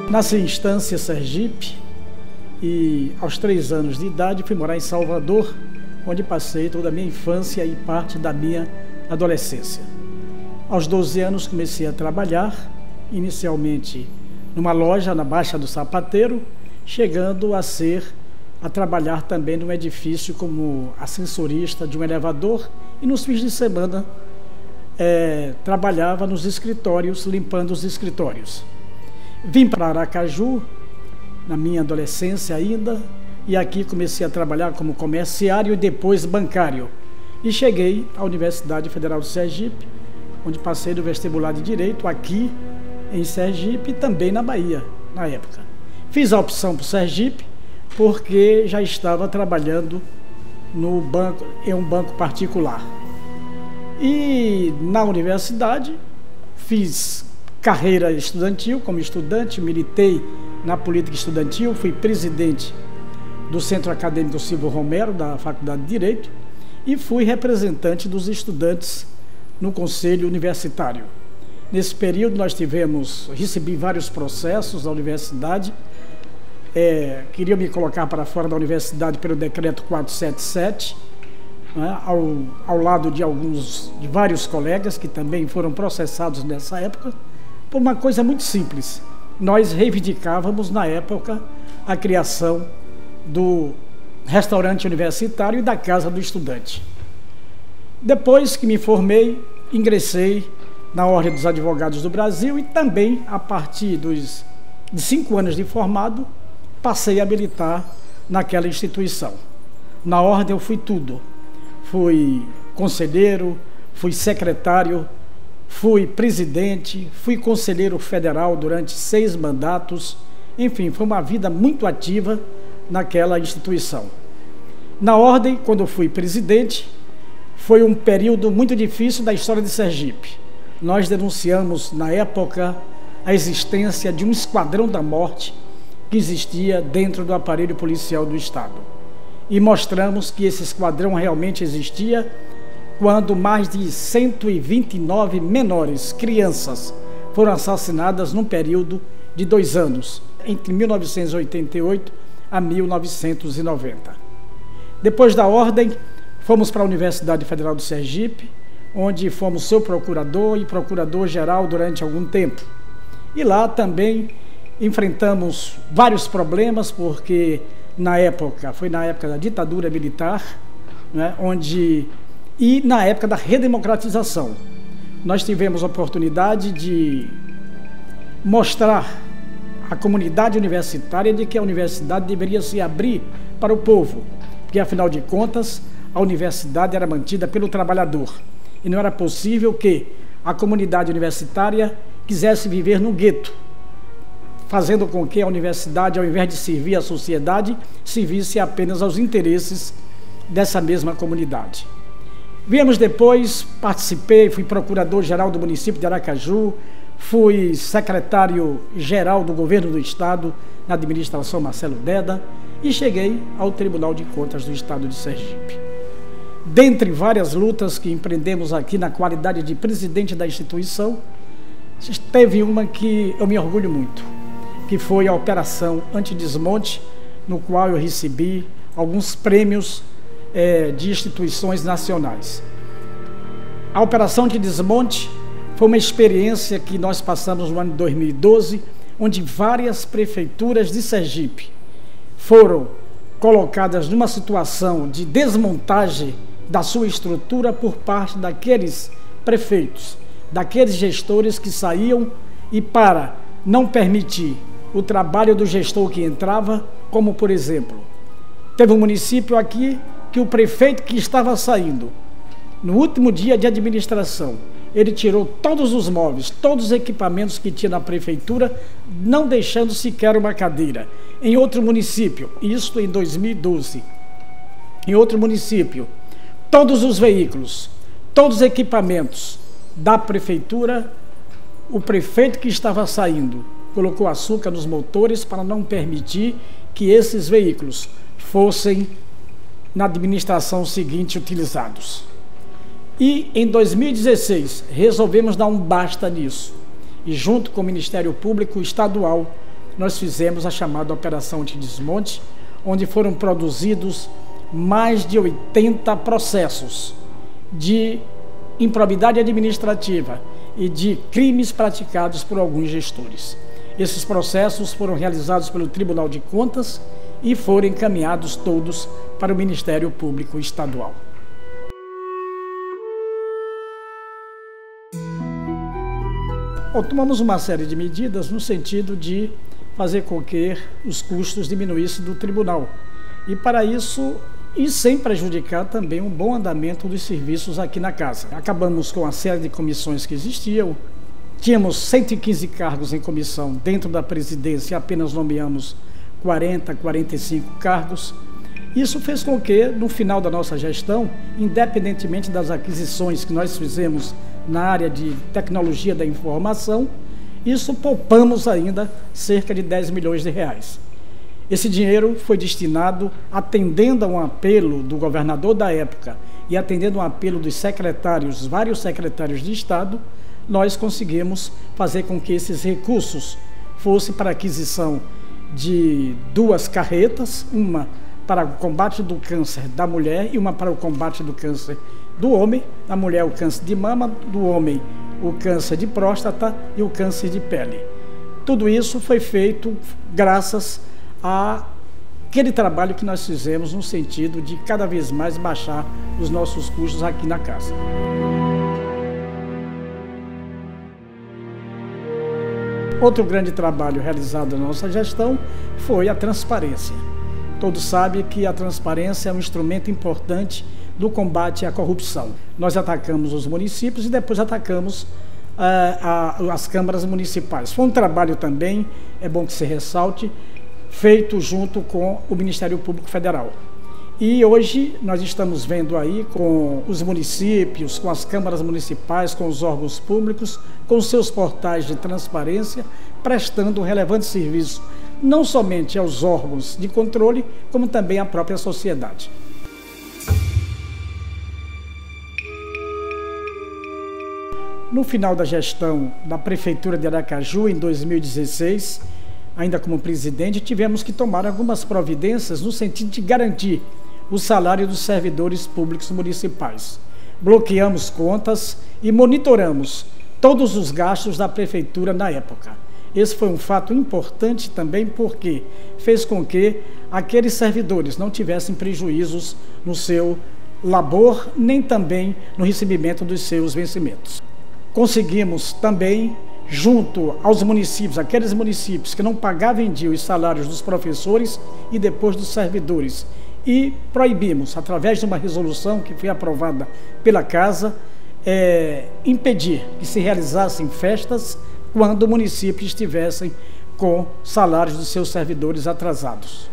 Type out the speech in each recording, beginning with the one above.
Nasci em Estância, Sergipe, e aos 3 anos de idade fui morar em Salvador, onde passei toda a minha infância e parte da minha adolescência. Aos 12 anos comecei a trabalhar, inicialmente numa loja na Baixa do Sapateiro, chegando a trabalhar também num edifício como ascensorista de um elevador, e nos fins de semana trabalhava nos escritórios, limpando os escritórios. Vim para Aracaju, na minha adolescência ainda, e aqui comecei a trabalhar como comerciário e depois bancário. E cheguei à Universidade Federal de Sergipe, onde passei no vestibular de Direito, aqui em Sergipe e também na Bahia, na época. Fiz a opção por Sergipe, porque já estava trabalhando em um banco particular. E na universidade fiz carreira estudantil, como estudante, militei na política estudantil, fui presidente do Centro Acadêmico Silvio Romero, da Faculdade de Direito, e fui representante dos estudantes no Conselho Universitário. Nesse período recebi vários processos da universidade, queriam me colocar para fora da universidade pelo decreto 477, né, ao lado de vários colegas que também foram processados nessa época, por uma coisa muito simples. Nós reivindicávamos, na época, a criação do restaurante universitário e da Casa do Estudante. Depois que me formei, ingressei na Ordem dos Advogados do Brasil e também, a partir de 5 anos de formado, passei a militar naquela instituição. Na Ordem eu fui tudo. Fui conselheiro, fui secretário, fui presidente, fui conselheiro federal durante 6 mandatos. Enfim, foi uma vida muito ativa naquela instituição. Na Ordem, quando eu fui presidente, foi um período muito difícil da história de Sergipe. Nós denunciamos, na época, a existência de um esquadrão da morte que existia dentro do aparelho policial do Estado. E mostramos que esse esquadrão realmente existia quando mais de 129 menores, crianças, foram assassinadas num período de 2 anos, entre 1988 a 1990. Depois da Ordem, fomos para a Universidade Federal do Sergipe, onde fomos seu procurador e procurador-geral durante algum tempo. E lá também enfrentamos vários problemas, porque foi na época da ditadura militar, né, e na época da redemocratização. Nós tivemos a oportunidade de mostrar à comunidade universitária de que a universidade deveria se abrir para o povo, porque, afinal de contas, a universidade era mantida pelo trabalhador. E não era possível que a comunidade universitária quisesse viver num gueto, fazendo com que a universidade, ao invés de servir à sociedade, servisse apenas aos interesses dessa mesma comunidade. Viemos depois, fui procurador-geral do município de Aracaju, fui secretário-geral do governo do Estado na administração Marcelo Deda e cheguei ao Tribunal de Contas do Estado de Sergipe. Dentre várias lutas que empreendemos aqui na qualidade de presidente da instituição, teve uma que eu me orgulho muito, que foi a Operação Antidesmonte, no qual eu recebi alguns prêmios de instituições nacionais. A Operação Antidesmonte foi uma experiência que nós passamos no ano de 2012, onde várias prefeituras de Sergipe foram colocadas numa situação de desmontagem da sua estrutura por parte daqueles prefeitos, daqueles gestores que saíam, e para não permitir o trabalho do gestor que entrava, como por exemplo, teve um município aqui que o prefeito que estava saindo, no último dia de administração, ele tirou todos os móveis, todos os equipamentos que tinha na prefeitura, não deixando sequer uma cadeira. Em outro município, isto em 2012, em outro município, todos os veículos, todos os equipamentos da prefeitura, o prefeito que estava saindo colocou açúcar nos motores para não permitir que esses veículos fossem na administração seguinte utilizados. E em 2016 resolvemos dar um basta nisso. E junto com o Ministério Público Estadual, nós fizemos a chamada Operação Antidesmonte, onde foram produzidos mais de 80 processos de improbidade administrativa e de crimes praticados por alguns gestores. Esses processos foram realizados pelo Tribunal de Contas e foram encaminhados todos para o Ministério Público Estadual. Bom, tomamos uma série de medidas no sentido de fazer com que os custos diminuíssem do tribunal. E para isso, e sem prejudicar também o bom andamento dos serviços aqui na casa. Acabamos com a série de comissões que existiam. Tínhamos 115 cargos em comissão dentro da presidência e apenas nomeamos 45 cargos. Isso fez com que, no final da nossa gestão, independentemente das aquisições que nós fizemos na área de tecnologia da informação, isso poupamos ainda cerca de 10 milhões de reais. Esse dinheiro foi destinado, atendendo a um apelo do governador da época e atendendo a um apelo dos secretários, vários secretários de Estado, nós conseguimos fazer com que esses recursos fossem para a aquisição de 2 carretas, uma para o combate do câncer da mulher e uma para o combate do câncer do homem. Da mulher, o câncer de mama, do homem, o câncer de próstata e o câncer de pele. Tudo isso foi feito graças àquele trabalho que nós fizemos no sentido de cada vez mais baixar os nossos custos aqui na casa. Outro grande trabalho realizado na nossa gestão foi a transparência. Todos sabem que a transparência é um instrumento importante do combate à corrupção. Nós atacamos os municípios e depois atacamos as câmaras municipais. Foi um trabalho também, é bom que se ressalte, feito junto com o Ministério Público Federal. E hoje nós estamos vendo aí com os municípios, com as câmaras municipais, com os órgãos públicos, com os seus portais de transparência, prestando um relevante serviço, não somente aos órgãos de controle, como também à própria sociedade. No final da gestão da Prefeitura de Aracaju, em 2016, ainda como presidente, tivemos que tomar algumas providências no sentido de garantir o salário dos servidores públicos municipais. Bloqueamos contas e monitoramos todos os gastos da Prefeitura na época. Esse foi um fato importante também porque fez com que aqueles servidores não tivessem prejuízos no seu labor, nem também no recebimento dos seus vencimentos. Conseguimos também, junto aos municípios, aqueles municípios que não pagavam em dia os salários dos professores e depois dos servidores, e proibimos, através de uma resolução que foi aprovada pela Casa, impedir que se realizassem festas quando o município estivessem com salários dos seus servidores atrasados.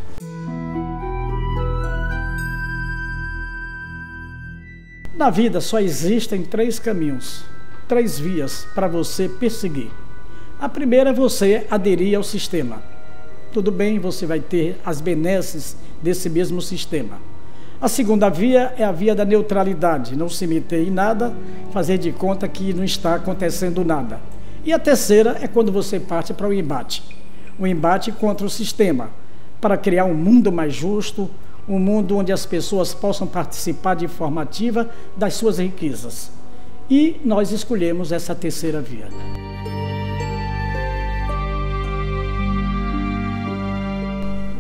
Na vida só existem 3 caminhos, 3 vias para você perseguir. A primeira é você aderir ao sistema. Tudo bem, você vai ter as benesses desse mesmo sistema. A segunda via é a via da neutralidade, não se meter em nada, fazer de conta que não está acontecendo nada. E a terceira é quando você parte para o embate contra o sistema, para criar um mundo mais justo, um mundo onde as pessoas possam participar de forma ativa das suas riquezas. E nós escolhemos essa terceira via.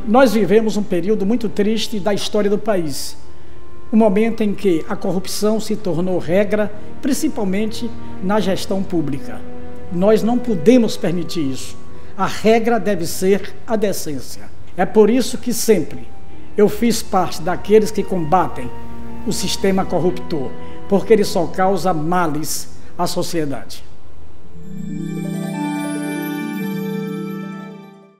Nós vivemos um período muito triste da história do país, um momento em que a corrupção se tornou regra, principalmente na gestão pública. Nós não podemos permitir isso. A regra deve ser a decência. É por isso que sempre eu fiz parte daqueles que combatem o sistema corruptor, porque ele só causa males à sociedade.